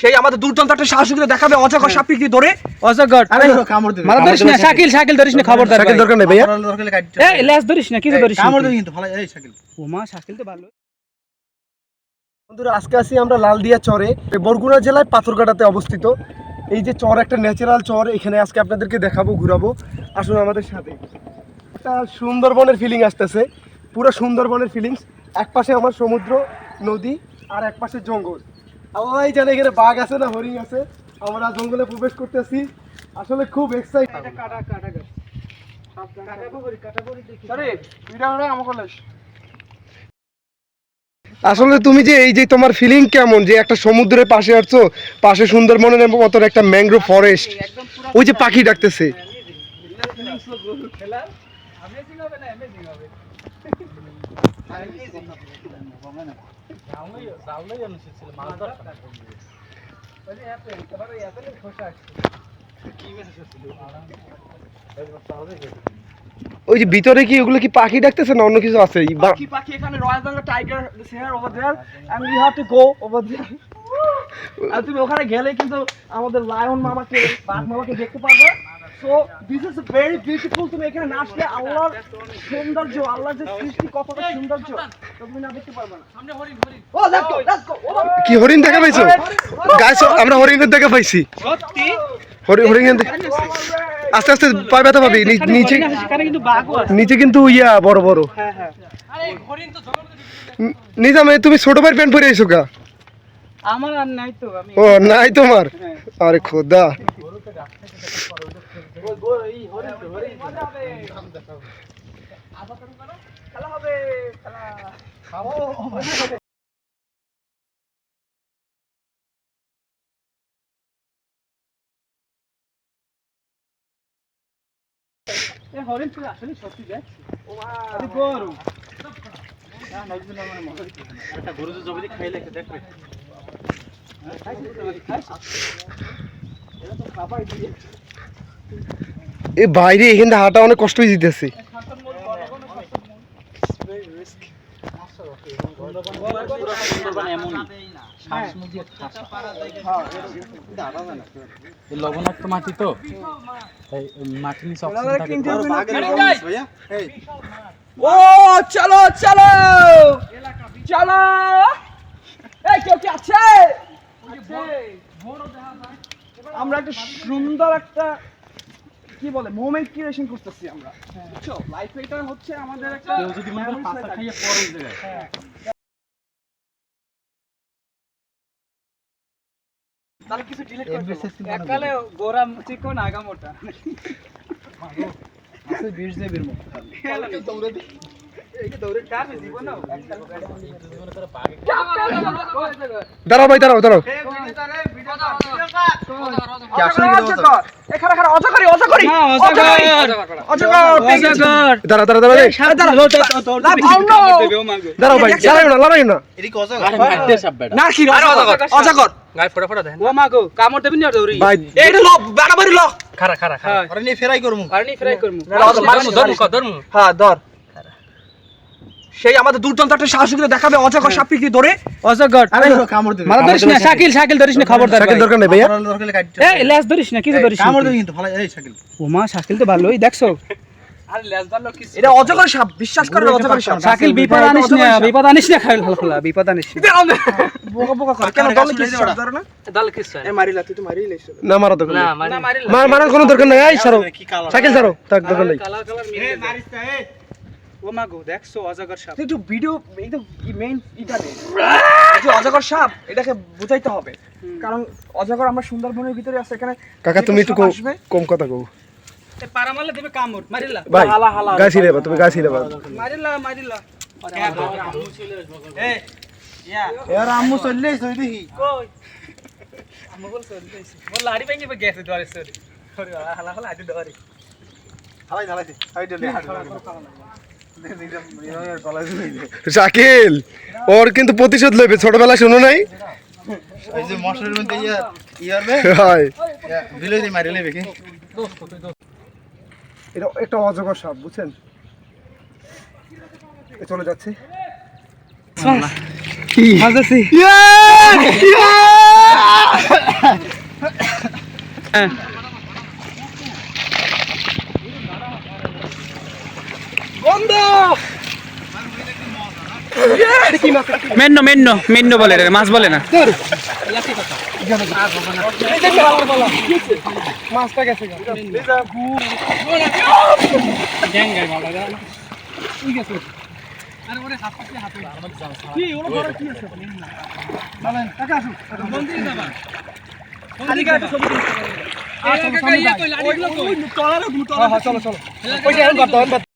সেই আমাদের দুর্দান্ত একটা সাহসিকতা দেখাবে অজগর সাপকে ধরে। অজগর কামড় দেবে, ধরিস না শাকিল, শাকিল ধরিস না, খবরদার শাকিল দরকার নেই ভাইয়া, এই লেজ ধরিস না, কিছু ধরিস না, কামড় দেবে কিন্তু ভালো। এই শাকিল, ওমা শাকিল তো ভালো। বন্ধুরা আজকে আসি আমরা লালদিয়া চরে, বরগুনা জেলায় পাথরঘাটাতে অবস্থিত। এই যে চর একটা ন্যাচারাল চর, এখানে আজকে আপনাদেরকে দেখাবো, ঘুরাবো, আসুন আমাদের সাথে। একটা সুন্দরবনের ফিলিং আসতেছে, পুরো সুন্দরবনের ফিলিংস। এক পাশে আমার সমুদ্র নদী আর এক পাশে জঙ্গল। সবাই জানে এখানে বাঘ আছে না হরিণ আছে। আমরা জঙ্গলে প্রবেশ করতেছি, আসলে খুব এক্সাইটেড। আসলে তুমি যে এই যে তোমার ফিলিং কেমন, যে একটা সমুদ্রের পাশে আসছো, পাশে সুন্দরবনের মতন একটা ম্যানগ্রোভ ফরেস্ট, ওই যে পাখি ডাকতেছে। ওই যে ভিতরে কি ওগুলো কি পাখি ডাকতেছে না অন্য কিছু আছে? পাখি এখানে royal Bengal tiger this here over there and we have to go over there. আর তুমি ওখানে গেলে কিন্তু আমাদের লায়ন মামাকে, বাঘ মামাকে দেখতে পারবে। So this is very beautiful. তুমি এখানে না আসলে আল্লাহর সৌন্দর্য, আল্লাহর যে সৃষ্টি কতটা সৌন্দর্য তুমি না দেখতে পারবে না। সামনে হরিণ, হরিণ। ও লেটস গো, লেটস গো। কি হরিণ দেখা পাইছো গাইস? আমরা হরিণের দেখা পাইছি। সত্যি হরিণ। আস্তে আস্তে পায়ে ব্যথা পাবি। নিচে নিচে কিন্তু ইয়া বড় বড়। নিজামে তুমি ছোট ভাইয়ের প্যান্ট পরে আইছো কা? আমার আর নাই তো। ও নাই তোমার? আরে খোদা। হরিণ তুই আসলে সত্যি দেখ, গরু গরু জমি খাইলে দেখবে। এ বাইরে এখানে হাঁটা অনেক কষ্ট হয়ে যেতেছে। লবণাক্ত মাটি তো, মাটি নিচে ও চলো চলো চলো, এই কেউ কি আছে? আমরা একটা সুন্দর একটা কি বলে মোমেন্ট ক্রিয়েশন করতেছি আমরা, বুঝছো? লাইফে এটা হচ্ছে আমাদের একটা যদি মনে করে পাতা খাইয়ে পড়ে যায়। তাহলে কিছু ডিলিট করে দাও। একালে গোরা চিকন আগা মোটা আছে 20 দেবের মতো। তাহলে দৌড়ে দি, এইটা দৌড়ে কার জীবন না একটা জীবনে তার ভাগে। দাঁড়াও ভাই, দাঁড়াও দাঁড়াও। এই ভিডিও দাও। কি আসলে কি দাও? এখানে অজগরি অজগরি না, অজগর অজগর। দাঁড়া দাঁড়া দাঁড়া, দাঁড়াও ভাই, লড়াই না। এরি কি অজগর? আরে মারতে সব বেটা না, কি অজগর? অজগর গায় ফটা ফটা দেন। ও মাগো কামড় দেবি না দৌড়ি ভাই, এইটা ল বাড়াবাড়ি ল। খারা খারা খারা, আরে নি ফ্রাই করমু, আরে নি ফ্রাই করমু। ধরমু হ্যাঁ ধর। সেই আমাদের দুর্দান্ত একটা সাহসিকতা দেখাবে অজগর সাপকে ধরে। অজগর কামড় দেবে, ধরিস না শাকিল, শাকিল ধরিস না, খবরদার শাকিল দরকার নেই ভাইয়া, এই লেজ ধরিস না, কিছু ধরিস না, কামড় দেবে কিন্তু ভালো। এই শাকিল, ওমা শাকিল তো ভালোই দেখছো। আরে লেজ ভালো কি, এটা অজগর সাপ, বিশ্বাস করো অজগর সাপ। শাকিল বিপদ আনিস না, বিপদ আনিস না, খাইল হলা বিপদ আনিস বোকা বোকা কর কেন? দল কি ধরে না, দল কি এ মারিলা, তুই তো মারিই লাইছ না। মারা দরকার না, মারার কোনো দরকার নাই। এই সরো শাকিল, সরো, তাক দরকার নাই। কালার কালার মিলে এ মারিস না। এ ও মাগো দেখছো অজগর সাপ, তুই তো ভিডিও এই তো মেইন এটা নেই যে অজগর সাপ, এটাকে বুঝাইতে হবে। কারণ অজগর আমরা সুন্দরবনের ভিতরে আছে। এখানে কাকা তুমি একটু কম কথা কও। এ পারা মারলে দেবে কামড়, মারিলা হালা হালা গাছি রে, তুমি গাছি রে মারিলা মারিলা। আম্মু চলে আসবে। এ ইয়া এর আম্মু চলে আইছে দেখি কই, আম্মু বল চলে আইছে, বল লাড়ি ভেঙে গেছে ধরে সরি সরি হালা হালা আইতে ধরে হালাই হালাইছে আইতে শাকিল ওর কিন্তু প্রতিশোধ লইবে, ছোটবেলা শুনো নাই? এই যে মশলার মধ্যে ইয়ারবে হয় বিলেই মারি লইবে কি? এটা একটা অজগর সাপ, বুঝছেন? এ চলে যাচ্ছে। হাজাসি মেন্ন মেন্ন মেন্ন বলে রে, মাছ বলে না। মাছটা গেছে চলো চলো।